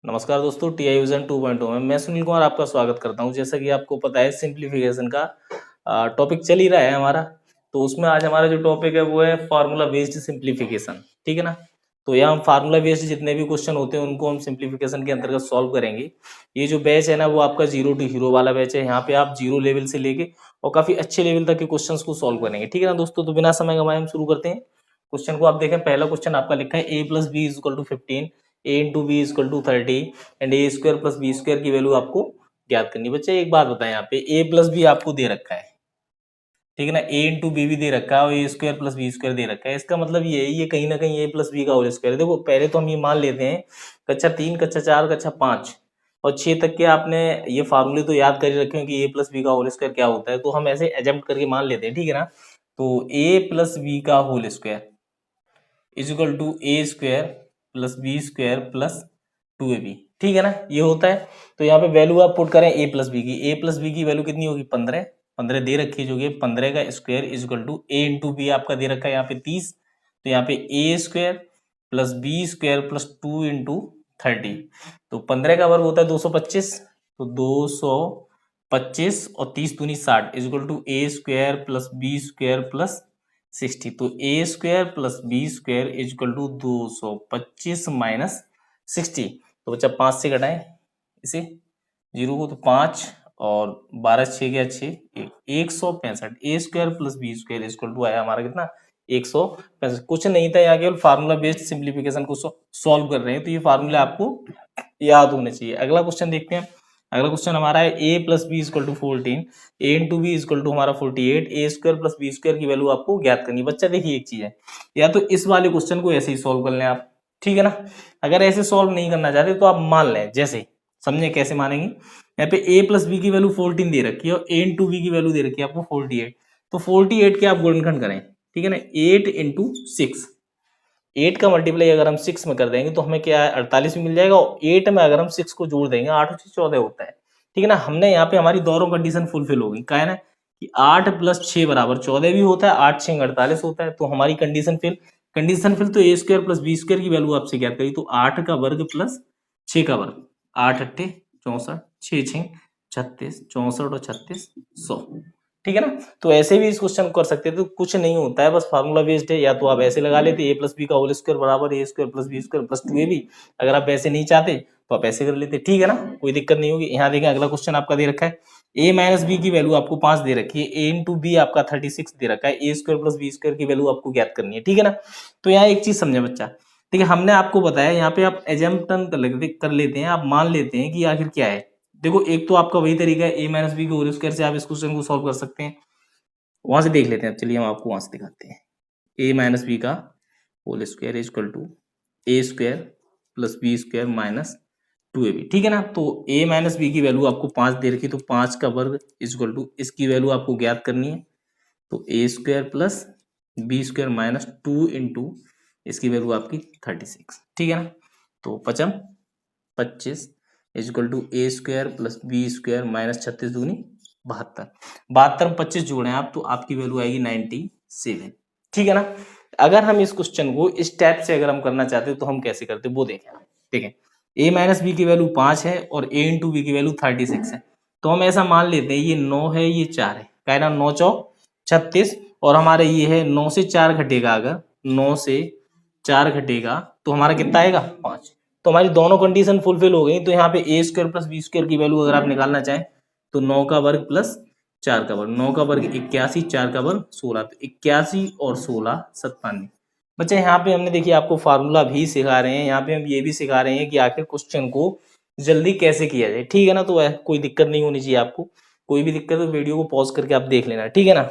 नमस्कार दोस्तों, TI vision 2.0 में मैं सुनील कुमार आपका स्वागत करता हूं। जैसा कि आपको पता है, सिंप्लीफिकेशन का टॉपिक चल ही रहा है हमारा। तो उसमें आज हमारा जो टॉपिक है वो है फार्मूला बेस्ड सिंप्लीफिकेशन। ठीक है ना। तो यहाँ फार्मूला बेस्ड जितने भी क्वेश्चन होते हैं उनको हम सिंप्लीफिकेशन के अंतर्गत सॉल्व करेंगे। ये जो बैच है ना वो आपका 0 to हीरो वाला बैच है। यहाँ पे आप जीरो लेवल से लेके और काफी अच्छे लेवल तक के क्वेश्चन को सॉल्व करेंगे। ठीक है ना दोस्तों। तो बिना समय गंवाए हम शुरू करते हैं। क्वेश्चन को आप देखें, पहला क्वेश्चन आपका लिखा है a + b = 15, a × b = 30 and a² + b² की वैल्यू आपको ज्ञात करनी है। बच्चे एक बात बताएं, यहाँ पे a + b आपको दे रखा है, ठीक है ना। a × b भी दे रखा है और a² + b² दे रखा है। इसका मतलब ये है, ये कहीं ना कहीं a + b का होल स्क्वायर है। देखो पहले तो हम ये मान लेते हैं कक्षा 3, कक्षा 4, कक्षा 5 और 6 तक के आपने ये फार्मूले तो याद कर ही रखे हैं कि a + b का होल स्क्वायर क्या होता है। तो हम ऐसे एजम्प्ट करके मान लेते हैं, ठीक है ना। तो a + b का whole square equal to a² + b² + 2ab, ठीक है ना। ये होता है। तो यहाँ पे वैल्यू आप पुट करें a + b की। a + b की वैल्यू कितनी होगी? 15 दे रखी है, जो कि 15 का square equal to a × b आपका दे रखा है यहाँ पे 30। तो यहाँ पे a² + b² + 2 × 30। तो 15 का वर्ग होता है 225। तो 225 और 30 दूनी 60 इक्वल टू a² + b² + 60। तो a² + b² इक्वल टू 225 - 60। तो बच्चा 5 से घटाएं इसे 0 को, तो 5 और 12 6 गया 6, 165। a² + b² इक्वल टू आया हमारा कितना? 165। कुछ नहीं था, यहाँ केवल फार्मूला बेस्ड सिंप्लीफिकेशन को सॉल्व कर रहे हैं। तो ये फार्मूला आपको याद होने चाहिए। अगला क्वेश्चन देखते हैं। अगला क्वेश्चन हमारा है a + b = 14, a × b = हमारा 48, a² + b² की वैल्यू आपको ज्ञात करनी है। बच्चा देखिए एक चीज है, या तो इस वाले क्वेश्चन को ऐसे ही सॉल्व कर लें आप, ठीक है ना। अगर ऐसे सॉल्व नहीं करना चाहते तो आप मान लें, जैसे समझे कैसे मानेंगे। यहाँ पे a + b की वैल्यू 14 दे रखी है और a × b की वैल्यू दे रखी है आपको 48। तो 48 के आप गुणनखंड करें, ठीक है ना। 8 × 6, 8 का मल्टीप्लाई अगर हम 6 में कर देंगे तो हमें क्या है? 48 भी मिल जाएगा। और 8 में अगर हम 6 को जोड़ देंगे, 8 और 6 14 होता है, ठीक है ना। हमने यहाँ पे हमारी दोनों कंडीशन फुलफिल हो गई। क्या है ना कि 8 + 6 = 14 भी होता है, 8 6 48 होता है। तो हमारी कंडीशन फिल तो a² + b² की वैल्यू आपसे ज्ञात करी। तो 8 का वर्ग प्लस 6 का वर्ग, 8 × 8 = 64, 6 × 6 = 36, 64 और 36 100, ठीक है ना। तो ऐसे भी इस क्वेश्चन को कर सकते थे। तो कुछ नहीं होता है, बस फार्मूला बेस्ड है। या तो आप ऐसे लगा लेते a + b का होल स्क्वायर बराबर a² + b² + 2ab। अगर आप ऐसे नहीं चाहते तो आप ऐसे कर लेते, ठीक है ना। कोई दिक्कत नहीं होगी। यहाँ देखें, अगला क्वेश्चन आपका दे रखा है a - b की वैल्यू आपको 5 दे रखी है, a × b आपका 36 दे रखा है, a² + b² की वैल्यू आपको ज्ञात करनी है, ठीक है ना। तो यहाँ एक चीज समझे बच्चा, ठीक है। हमने आपको बताया यहाँ पे आप एजम्पटन कर लेते हैं, आप मान लेते हैं कि आखिर क्या है। देखो एक तो आपका वही तरीका है, a - b के होल स्क्वायर से आप इस क्वेश्चन को सॉल्व कर सकते हैं। वहां से देख लेते हैं। चलिए हम आपको वहां से दिखाते हैं। a - b का whole square equal to a² + b² - 2ab, ठीक है ना। तो a - b की वैल्यू आपको 5 दे रखी, तो 5 का वर्ग इक्वल टू इसकी वैल्यू आपको ज्ञात करनी है। तो a² + b² - 2 × इसकी वैल्यू आपकी 36, ठीक है ना। तो 5 25 इक्वल टू a² + b² - 36 दूनी 72। 72 में 25 जोड़े आप तो आपकी वैल्यू आएगी 97, ठीक है ना। अगर हम इस क्वेश्चन को इस टाइप से अगर हम करना चाहते तो हम कैसे करते वो देखें। देखें a - b की वैल्यू 5 है और a × b की वैल्यू 36 है। तो हम ऐसा मान लेते हैं ये 9 है, ये 4 है, क्या है ना, 9 चौक 36 और हमारे ये है 9 से 4 घटेगा। अगर 9 से 4 घटेगा तो हमारा कितना आएगा? 5। तो हमारी दोनों कंडीशन फुलफिल हो गई। तो यहाँ पे a² + b² की वैल्यू अगर आप निकालना चाहें तो 9 का वर्ग प्लस 4 का वर्ग, 9 का वर्ग 81, 4 का वर्ग 16, तो 81 और 16 97। बच्चे यहाँ पे हमने देखिए आपको फार्मूला भी सिखा रहे हैं, यहाँ पे हम ये भी सिखा रहे हैं कि आखिर क्वेश्चन को जल्दी कैसे किया जाए, ठीक है ना। तो कोई दिक्कत नहीं होनी चाहिए आपको। कोई भी दिक्कत हो वीडियो को पॉज करके आप देख लेना, ठीक है ना।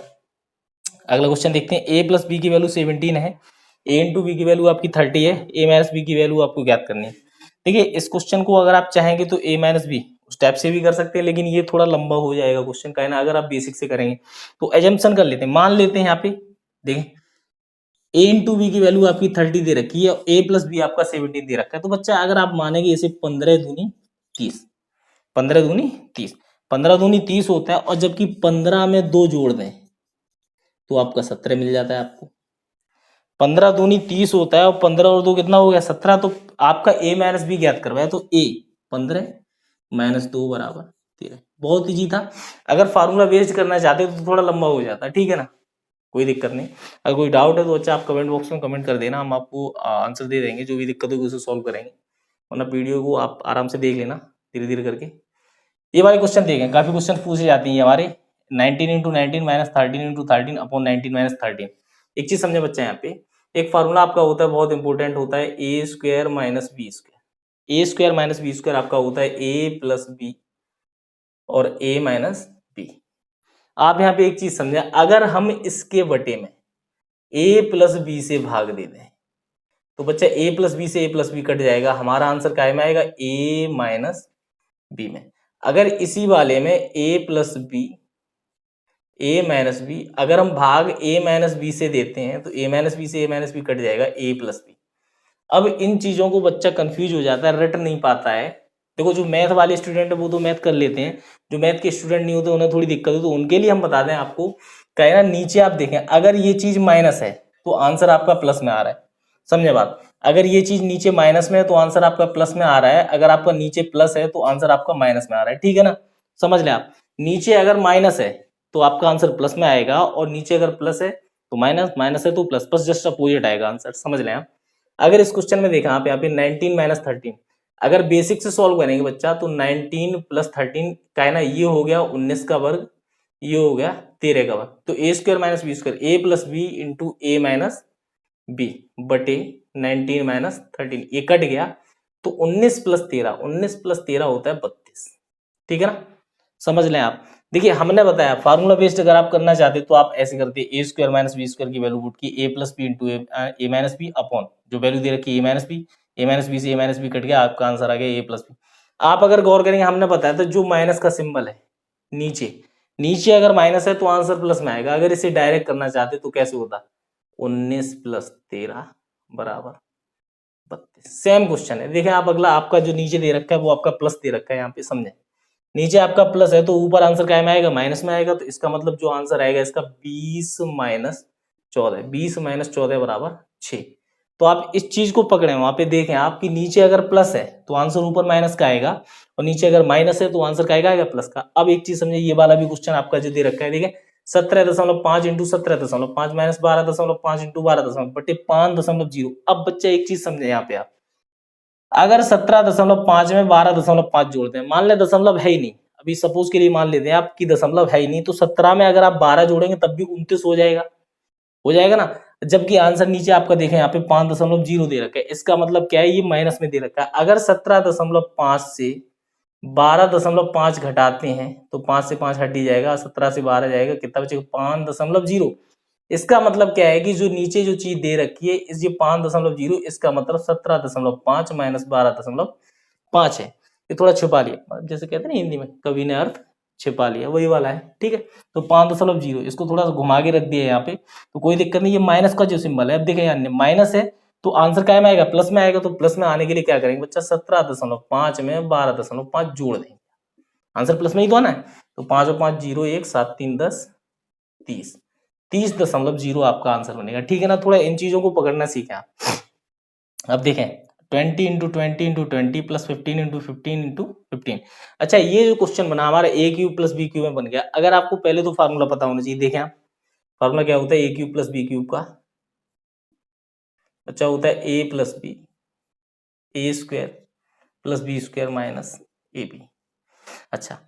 अगला क्वेश्चन देखते हैं। a + b की वैल्यू 17 है, a × b की वैल्यू आपकी 30 है, a - b की वैल्यू आपको ज्ञात करनी है। देखिए इस क्वेश्चन को अगर आप चाहेंगे तो a - b उस टाइप से भी कर सकते हैं, लेकिन ये थोड़ा लंबा हो जाएगा क्वेश्चन, का है ना। अगर आप बेसिक से करेंगे तो एजम्पशन कर लेते हैं, मान लेते हैं यहाँ पे। देखें a × b की वैल्यू आपकी 30 दे रखी है और a + b आपका 17 दे रखा है। तो बच्चा अगर आप मानेंगे इसे 15 दूनी 30, 15 दूनी 30, 15 दूनी 30 होता है। और जबकि 15 में 2 जोड़ दें तो आपका 17 मिल जाता है आपको। 15 दूनी 30 होता है और 15 और 2 कितना हो गया 17। तो आपका a माइनस बी ज्ञात करवाया तो a 15 माइनस 2 बराबर 13। बहुत इजी था। अगर फार्मूला बेस्ड करना चाहते हो तो थोड़ा लंबा हो जाता है, ठीक है ना, कोई दिक्कत नहीं। अगर कोई डाउट है तो अच्छा आप कमेंट बॉक्स में कमेंट कर देना, हम आपको आंसर दे देंगे, जो भी दिक्कत होगी उसे सॉल्व करेंगे। वरना वीडियो को आप आराम से देख लेना धीरे धीरे करके। ये वाले क्वेश्चन देखें, काफी क्वेश्चन पूछे जाते हैं हमारे। 19 into 19 minus 13 into 13 upon 19 minus 13। एक चीज समझे बच्चा, यहाँ पे एक फार्मूला आपका होता है बहुत इंपॉर्टेंट होता है, ए स्क्वायर माइनस बी स्क्वायर। ए स्क्वायर माइनस बी स्क्वायर आपका होता है ए प्लस बी और ए माइनस बी। आप यहाँ पे एक चीज समझे, अगर हम इसके बटे में ए प्लस बी से भाग दे दें तो बच्चा ए प्लस बी से ए प्लस बी कट जाएगा, हमारा आंसर काय में आएगा ए माइनस बी में। अगर इसी वाले में ए प्लस बी ए माइनस बी, अगर हम भाग ए माइनस बी से देते हैं तो ए माइनस बी से ए माइनस बी कट जाएगा ए प्लस बी। अब इन चीजों को बच्चा कंफ्यूज हो जाता है, रट नहीं पाता है। देखो जो मैथ वाले स्टूडेंट है वो तो मैथ कर लेते हैं, जो मैथ के स्टूडेंट नहीं होते उन्हें थोड़ी दिक्कत हो, तो उनके लिए हम बता दें आपको, कहना नीचे आप देखें, अगर ये चीज माइनस है तो आंसर आपका प्लस में आ रहा है। समझे बात, अगर ये चीज नीचे माइनस में है तो आंसर आपका प्लस में आ रहा है, अगर आपका नीचे प्लस है तो आंसर आपका माइनस में आ रहा है, ठीक है ना। समझ ले आप, नीचे अगर माइनस है तो आपका आंसर प्लस में आएगा, और नीचे अगर प्लस है तो माइनस, माइनस है तो प्लस, बस जस्ट अपोजिट आएगा आंसर। समझ लें आप। अगर इस क्वेश्चन में देखा आप यहाँ पे 19 माइनस 13, अगर बेसिक से सॉल्व करेंगे बच्चा तो 19 प्लस 13 का है ना, ये हो गया 19 का वर्ग, ये हो गया 13 का वर्ग। तो ए स्क्वायर माइनस बी स्क्वायर, ए प्लस बी इंटू ए माइनस बी बटे 19 माइनस 13, ये कट गया तो 19 प्लस 13, 19 प्लस 13 होता है 32, ठीक है ना। समझ लें आप। देखिए हमने बताया फार्मूला बेस्ड अगर आप करना चाहते तो आप ऐसे करते, ए स्क्वायर माइनस बी स्क्वायर की वैल्यू पुट की ए प्लस बी इंटू ए माइनस बी अपॉन जो वैल्यू दे रखी है ए माइनस बी से ए माइनस बी कट गया, आपका आंसर आ गया ए प्लस बी। आप अगर गौर करेंगे हमने बताया था जो माइनस का सिंबल है नीचे, नीचे अगर माइनस है तो आंसर प्लस में आएगा। अगर इसे डायरेक्ट करना चाहते तो कैसे होता, 19 प्लस 13 बराबर 32। सेम क्वेश्चन है, देखें आप, अगला आपका जो नीचे दे रखा है वो आपका प्लस दे रखा है, यहाँ पे समझे, नीचे आपका प्लस है तो ऊपर आंसर क्या में आएगा, माइनस में आएगा। तो इसका मतलब जो आंसर आएगा इसका 20 माइनस 14, 20 माइनस 14 बराबर 6। तो आप इस चीज को पकड़े, वहां पे देखें आपकी नीचे अगर प्लस है तो आंसर ऊपर माइनस का आएगा, और नीचे अगर माइनस है तो आंसर का आएगा प्लस का। अब एक चीज समझे, ये वाला भी क्वेश्चन आपका जो दे रखा है, देखें 17.5 इंटू 17.5 माइनस 12.5 इंटू 12 बटे 5.0। अब बच्चा एक चीज समझे यहाँ पे, आप अगर 17.5 में 12.5 जोड़ते हैं, मान ले दशमलव है ही नहीं, अभी सपोज के लिए मान लेते हैं आपकी दशमलव है ही नहीं, तो 17 में अगर आप 12 जोड़ेंगे तब भी 29 हो जाएगा ना। जबकि आंसर नीचे आपका देखें यहाँ पे 5.0 दे रखा है, इसका मतलब क्या है, ये माइनस में दे रखा है। अगर 17.5 से 12.5 घटाते हैं तो 5 से 5 हट ही जाएगा, 17 से 12 जाएगा, कितना बचेगा 5.0। इसका मतलब क्या है कि जो नीचे जो चीज दे रखी है इस ये 5.0, इसका मतलब 17.5 माइनस 12.5 है। ये थोड़ा छुपा लिया, जैसे कहते हैं ना हिंदी में, कवि ने अर्थ छिपा लिया, वही वाला है, ठीक है। तो 5.0 इसको थोड़ा सा घुमा के रख दिया यहाँ पे, तो कोई दिक्कत नहीं। ये माइनस का जो सिंबल है, अब देखें यहाँ माइनस है तो आंसर क्या में आएगा, प्लस में आएगा। तो प्लस में आने के लिए क्या करेंगे बच्चा, 17.5 में 12.5 जोड़ देंगे, आंसर प्लस में ही तो आना है। तो 5 और 5 0, 1 7 3 10 30, 30.0 आपका आंसर बनेगा, ठीक है ना। थोड़ा इन चीजों को पकड़ना सीखें आप। अब देखें 20 into 20 into 20 plus 15 into 15 into 15। अच्छा ये जो क्वेश्चन बना हमारा ए क्यूब प्लस बी क्यूब में बन गया। अगर आपको पहले तो फार्मूला पता होना चाहिए, देखें आप फार्मूला क्या होता है, A cube plus B cube का अच्छा होता है ए प्लस बी ए square plus B square minus ए बी। अच्छा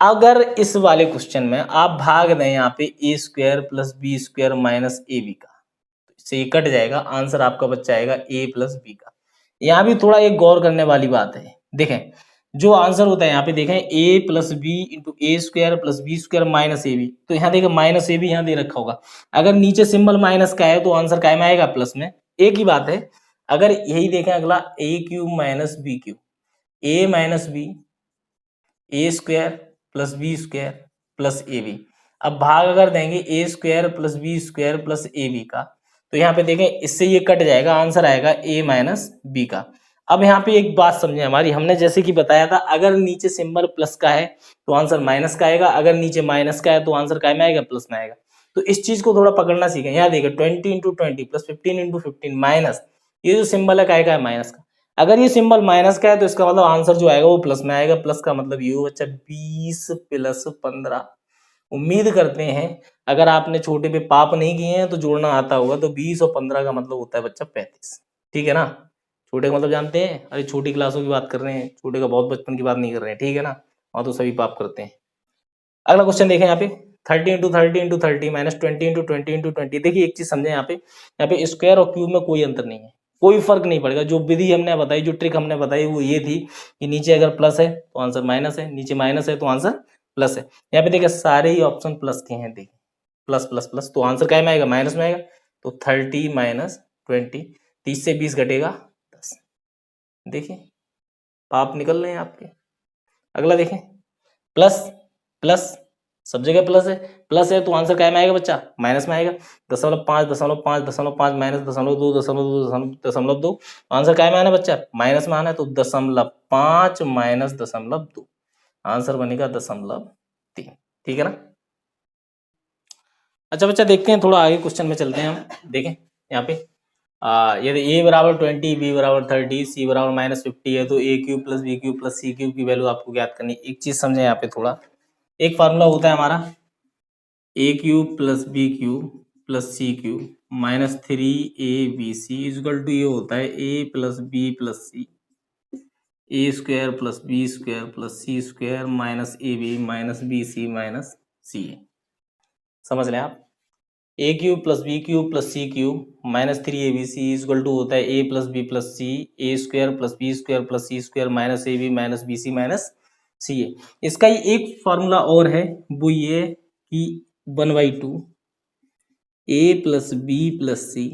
अगर इस वाले क्वेश्चन में आप भाग दें यहाँ पे A square plus B square minus A B का, तो इससे ये कट जाएगा, आंसर आपका बच्चा आएगा ए प्लस बी का। यहाँ भी थोड़ा एक गौर करने वाली बात है, देखें जो आंसर होता है यहाँ पे देखें A plus B into A square plus B square minus A B, तो यहाँ देखें माइनस ए बी यहाँ दे रखा होगा। अगर नीचे सिंबल माइनस का है तो आंसर काय में आएगा, प्लस में। एक ही बात है, अगर यही देखें अगला a cube minus b cube, a minus b A square plus B square plus a b. अब भाग अगर देंगे a square plus B square plus a B का, तो यहाँ पे देखें इससे ये कट जाएगा, आंसर आएगा ए माइनस बी का। अब यहाँ पे एक बात समझे हमारी, हमने जैसे कि बताया था अगर नीचे सिंबल प्लस का है तो आंसर माइनस का आएगा, अगर नीचे माइनस का है तो आंसर काय में आएगा, प्लस में आएगा। तो इस चीज को थोड़ा पकड़ना सीखें। यहाँ देखिए 20 इंटू 20 प्लस 15 इंटू 15 माइनस, ये जो सिंबल है का है माइनस का। अगर ये सिंबल माइनस का है तो इसका मतलब आंसर जो आएगा वो प्लस में आएगा। प्लस का मतलब ये हो बच्चा 20 प्लस 15। उम्मीद करते हैं अगर आपने छोटे पे पाप नहीं किए हैं तो जोड़ना आता होगा। तो 20 और 15 का मतलब होता है बच्चा 35। ठीक है ना, छोटे का मतलब जानते हैं, अरे छोटी क्लासों की बात कर रहे हैं, छोटे का बहुत बचपन की बात नहीं कर रहे हैं। ठीक है ना, वहां तो सभी पाप करते हैं। अगला क्वेश्चन देखें यहाँ पे 30 into 30 into 30 minus 20 into 20 into 20। देखिए एक चीज समझे, यहाँ पे स्क्वायर और क्यूब में कोई अंतर नहीं है, कोई फर्क नहीं पड़ेगा। जो विधि हमने बताई, जो ट्रिक हमने बताई वो ये थी कि नीचे अगर प्लस है तो आंसर माइनस है, नीचे माइनस है तो आंसर प्लस है। यहाँ पे देखिए सारे ही ऑप्शन प्लस के हैं, देखिए प्लस प्लस प्लस, तो आंसर क्या में आएगा, माइनस में आएगा। तो 30 माइनस 20, 30 से 20 घटेगा 10। देखिए पाप निकल रहे हैं आपके। अगला देखें प्लस प्लस, सब जगह प्लस है तो आंसर क्या में आएगा बच्चा, माइनस में आएगा। 0.5 0.5 0.5 माइनस 0.2 0.2 0.2, आंसर क्या में आना है बच्चा, माइनस में आना है। तो 0.5 माइनस 0.2, आंसर बनेगा 0.3। ठीक है ना। अच्छा बच्चा देखते हैं थोड़ा आगे क्वेश्चन में चलते हैं हम। देखें यहाँ पे यदि a बराबर 20, b बराबर 30, c बराबर -50 है तो a cube plus B cube plus C cube की वैल्यू आपको ज्ञात करनी है। एक चीज समझे यहाँ पे थोड़ा, एक फार्मूला होता है हमारा a cube plus B cube plus C cube minus 3abc equal to, ये होता है a plus B plus c, a square plus B square plus C square minus A b minus b c minus c a. समझ लें आप, a cube plus B cube plus C cube minus 3abc equal to होता है ए plus B plus c, a square plus B square plus C square minus A b minus b c minus c a. इसका ही एक formula और है, वो ये कि 1/2 ए प्लस बी प्लस सी,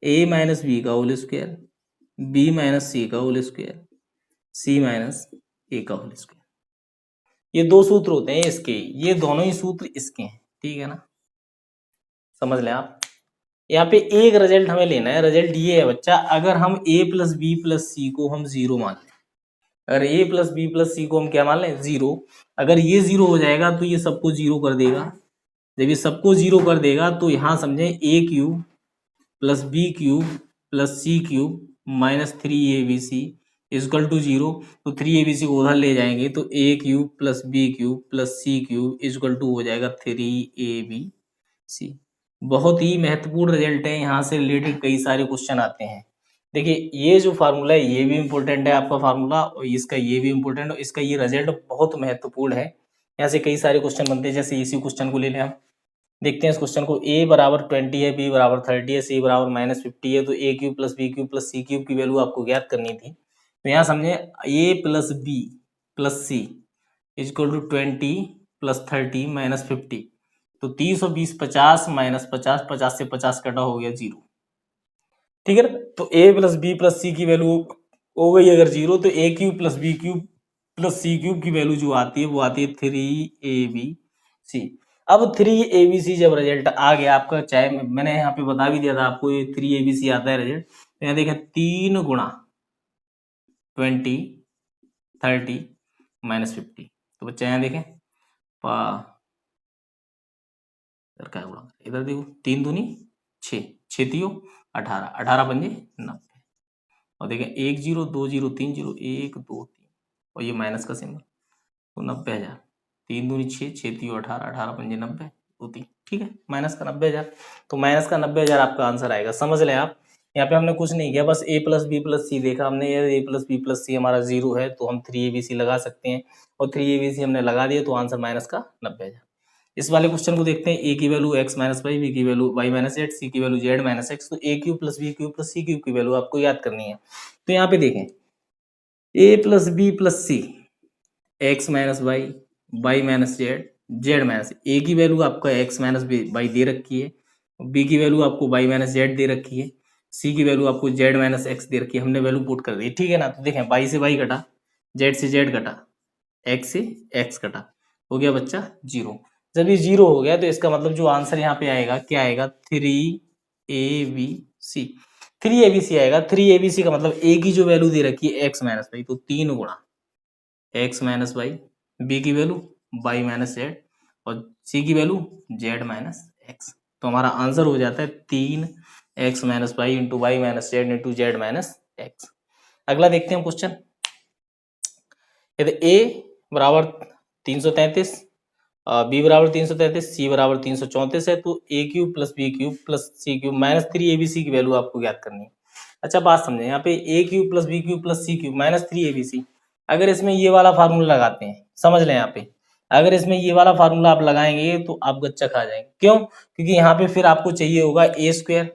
ए माइनस बी का whole square, B minus c का whole square, C minus a का होल स्क्वायर। ये दो सूत्र होते हैं इसके, ये दोनों ही सूत्र इसके हैं। ठीक है ना, समझ लें आप। यहाँ पे एक रिजल्ट हमें लेना है, रिजल्ट ये है बच्चा, अगर हम a प्लस बी प्लस सी को हम जीरो मान लें, अगर a प्लस बी प्लस सी को हम क्या मान लें, जीरो, अगर ये जीरो हो जाएगा तो ये सबको जीरो कर देगा। जब ये सबको जीरो कर देगा तो यहाँ समझे a cube plus B cube plus C cube minus 3abc equal to zero. तो 3abc को उधर ले जाएंगे तो a cube plus B cube plus C cube equal to हो जाएगा 3abc। बहुत ही महत्वपूर्ण रिजल्ट है, यहाँ से रिलेटेड कई सारे क्वेश्चन आते हैं। देखिए ये जो फार्मूला है ये भी इम्पोर्टेंट है आपका फार्मूला, और इसका ये भी इम्पोर्टेंट है, इसका ये रिजल्ट बहुत महत्वपूर्ण है। यहाँ से कई सारे क्वेश्चन बनते हैं, जैसे इसी क्वेश्चन को ले लें हम। देखते हैं इस क्वेश्चन को, a बराबर 20 है, b बराबर 30 है, c बराबर -50 है, तो a cube plus B cube plus C cube की वैल्यू आपको ज्ञात करनी थी। तो यहाँ समझे a plus B plus C equal to 20 plus 30 minus 50, तो 30 और 20 50 माइनस 50, 50 से 50 कटा हो गया जीरो। ठीक है ना, तो a plus B plus C की वैल्यू हो गई अगर जीरो, तो a cube plus B cube plus C cube की वैल्यू जो आती है वो आती है 3abc। अब 3abc जब रिजल्ट आ गया आपका, चाहे मैंने यहाँ पे बता भी दिया था आपको ये 3abc आता है रिजल्ट, तो यहाँ देखें 3 गुणा 20 30 माइनस 50, तो बच्चा यहाँ देखें क्या गुणा, इधर देखो 3 दूनी 6, 6 तियो 18, 18 पंजे 90, और देखें 1 0 2 0 3 0 1 2 3, और ये माइनस का सिंबल, तो 90,000। 3 दूनी 6, 6 तियो 18, 18 पंजे 90 2 3, ठीक है, माइनस का 90,000। तो माइनस का 90,000 आपका आंसर आएगा। समझ लें आप, यहाँ पे हमने कुछ नहीं किया, बस a प्लस बी प्लस सी देखा हमने, ये a प्लस बी प्लस सी हमारा जीरो है तो हम 3abc लगा सकते हैं, और 3abc हमने लगा दिया तो आंसर माइनस का 90,000। इस वाले क्वेश्चन को देखते हैं, a की value x minus y, b की value y minus z, c की वैल्यू z माइनस एक्स। तो a cube plus B cube plus C cube की वैल्यू आपको याद करनी है। तो यहाँ पे देखें a plus B plus c, x minus y, y minus z, z minus, a की वैल्यू आपका एक्स माइनस वाई दे रखी है, बी की वैल्यू आपको वाई माइनस जेड दे रखी है, सी की वैल्यू आपको जेड माइनस एक्स दे रखी है, हमने वैल्यू पुट कर दी। ठीक है ना, तो देखें वाई से वाई कटा, जेड से जेड कटा, एक्स से एक्स कटा, हो गया बच्चा जीरो। जब ये जीरो हो गया तो इसका मतलब जो आंसर यहाँ पे आएगा क्या आएगा, 3abc, 3abc आएगा। 3abc का मतलब a की जो वैल्यू दे रखी है एक्स माइनस वाई, तो 3 गुणा एक्स माइनस वाई, बी की वैल्यू वाई माइनस जेड, और c की वैल्यू z माइनस एक्स। तो हमारा आंसर हो जाता है 3x minus Y into Y minus Z into Z minus X. अगला देखते हैं क्वेश्चन। यदि a बराबर 333, b बराबर 333, c बराबर 334 है तो a cube plus B cube plus C cube minus 3abc की वैल्यू आपको ज्ञात करनी है। अच्छा बात समझे, यहाँ पे a cube plus B cube plus C cube minus 3abc, अगर इसमें ये वाला फार्मूला लगाते हैं, समझ लें यहाँ पे, अगर इसमें ये वाला फार्मूला आप लगाएंगे तो आप गच्चा खा जाएंगे। क्यों? क्योंकि यहाँ पे फिर आपको चाहिए होगा a square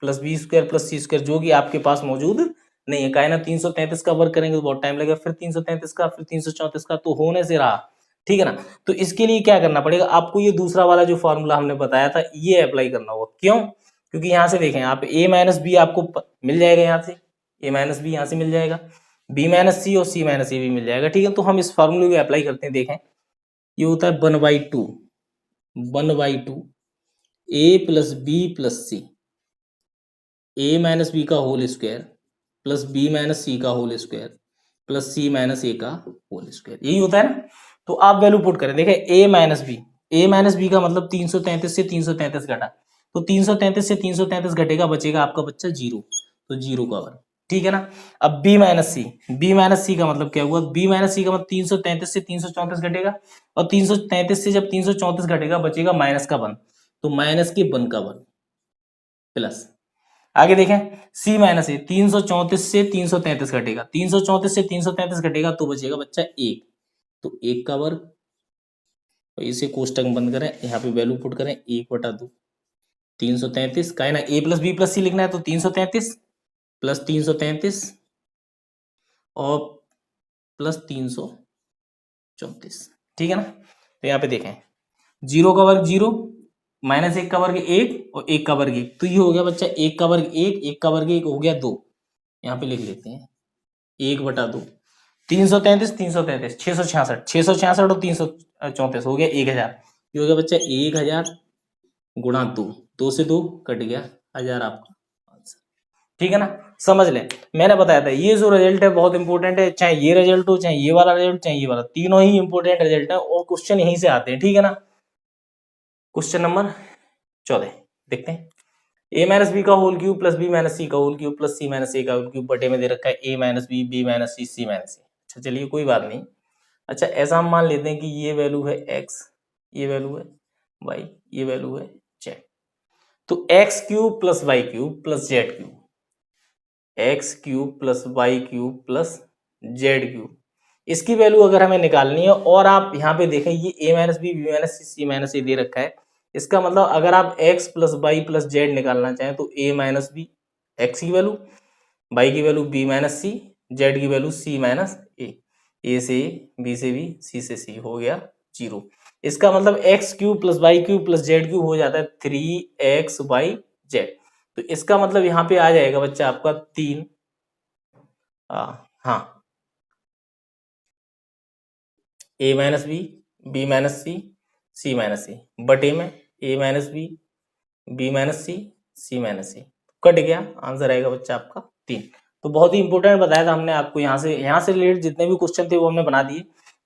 plus B square plus C square, जो कि आपके पास मौजूद नहीं है। काहे ना 333 का वर्क करेंगे तो बहुत टाइम लगेगा, फिर 333 का, फिर 334 का, तो होने से रहा, ठीक है ना। तो इसके लिए क्या करना पड़ेगा आपको, ये दूसरा वाला जो फॉर्मूला हमने बताया था ये अप्लाई करना होगा। क्यों? क्योंकि यहाँ से देखें, आप a माइनस बी आपको मिल जाएगा, यहाँ से a माइनस बी यहाँ से मिल जाएगा, b माइनस सी और c माइनस ए भी मिल जाएगा, ठीक है। तो हम इस फॉर्मूले को अप्लाई करते हैं। देखें ये होता है 1/2 a plus B plus c, a minus b का whole square plus b minus c का whole square plus c minus a का होल स्क्वायर, यही होता है ना। तो आप वैल्यू पुट करें, देखें a माइनस बी का मतलब 333 से 333 घटा, तो 333 से 333 घटेगा, बचेगा आपका बच्चा 0, तो 0 का वर्ग, ठीक है ना। अब b माइनस सी का मतलब क्या हुआ, b माइनस सी का मतलब 333 से 334 घटेगा, और 333 से जब 334 घटेगा बचेगा माइनस का 1, तो माइनस के 1 का वर्ग प्लस, आगे देखें c माइनस ए, 334 से 333 घटेगा, 334 से 333 घटेगा तो बचेगा बच्चा 1, तो 1 का वर्ग, तो इसे कोष्टक बंद करें, यहाँ पे वैल्यू पुट करें 1/2 333 का है ना, a प्लस बी प्लस सी लिखना है तो 333 प्लस 333 और प्लस 334, ठीक है ना। तो यहाँ पे देखें 0 का वर्ग 0, माइनस 1 का वर्ग 1 और 1 का वर्ग 1, तो ये हो गया बच्चा 1 का वर्ग 1, 1 का वर्ग 1 हो गया 2, यहाँ पे लिख लेते हैं 1/2, 333 333 666 और 334 हो गया 1000, ये हो गया बच्चा 1000 गुणा 2 से 2 कट गया 1000 आपका आंसर, ठीक है ना। समझ लें, मैंने बताया था ये जो रिजल्ट है बहुत इंपॉर्टेंट है, चाहे ये रिजल्ट हो, चाहे ये वाला रिजल्ट, चाहे ये वाला, तीनों ही इंपॉर्टेंट रिजल्ट है और क्वेश्चन यहीं से आते हैं, ठीक है ना। क्वेश्चन नंबर 14 देखते हैं। a माइनस बी का whole cube plus b minus c का whole cube plus c minus a का होल क्यूब बटे में दे रखा है a minus B minus C minus a. अच्छा चलिए कोई बात नहीं। अच्छा ऐसा हम मान लेते हैं कि ये वैल्यू है x, ये वैल्यू है y, ये वैल्यू है z, तो x cube plus Y cube plus Z cube, X cube plus Y cube plus Z cube, इसकी वैल्यू अगर हमें निकालनी है, और आप यहाँ पे देखें ये a minus B minus C minus A दे रखा है, इसका मतलब अगर आप x plus Y plus Z निकालना चाहें तो a माइनस बी एक्स की वैल्यू, y की value b minus C, Z की वैल्यू c माइनस ए से b से b, c से c, हो गया 0। इसका मतलब x cube plus Y cube plus Z cube हो जाता है 3xyz, तो इसका मतलब यहाँ पे आ जाएगा बच्चा आपका 3 हाँ a minus B minus C minus c बटे में a minus B minus C minus c, cut गया, आंसर आएगा बच्चा आपका 3। तो बहुत ही इंपॉर्टेंट बताया था हमने आपको, यहाँ से रिलेटेड जितने भी क्वेश्चन थे वो हमने बना दिए।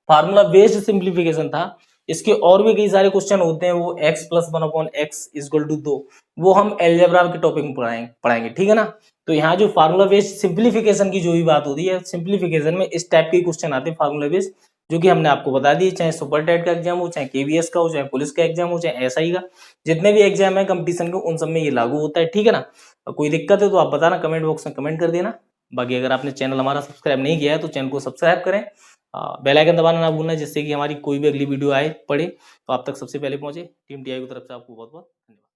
फार्मूला बेस्ड सिंप्लीफिकेशन था, इसके और भी कई सारे क्वेश्चन होते हैं, वो x plus 1/x equal to 2, वो हम एलजेब्रा के टॉपिक में पढ़ाएंगे, ठीक है ना। तो यहाँ जो फार्मूला बेस्ड सिंप्लीफिकेशन की जो भी बात होती है, सिंप्लीफिकेशन में इस टाइप के क्वेश्चन आते हैं फार्मूला बेस्ड, जो कि हमने आपको बता दिए, चाहे सुपर टेट का एग्जाम हो, चाहे केवीएस का हो, चाहे पुलिस का एग्जाम हो, चाहे एसआई का, जितने भी एग्जाम है कंपटीशन के उन सब में ये लागू होता है, ठीक है ना। कोई दिक्कत है तो आप बताना, कमेंट बॉक्स में कमेंट कर देना। बाकी अगर आपने चैनल हमारा सब्सक्राइब नहीं किया है तो चैनल को सब्सक्राइब करें, बेल आइकन दबाना ना भूलना, जिससे कि हमारी कोई भी अगली वीडियो आए पड़े तो आप तक सबसे पहले पहुंचे। टीम टीआई की तरफ से आपको बहुत बहुत धन्यवाद।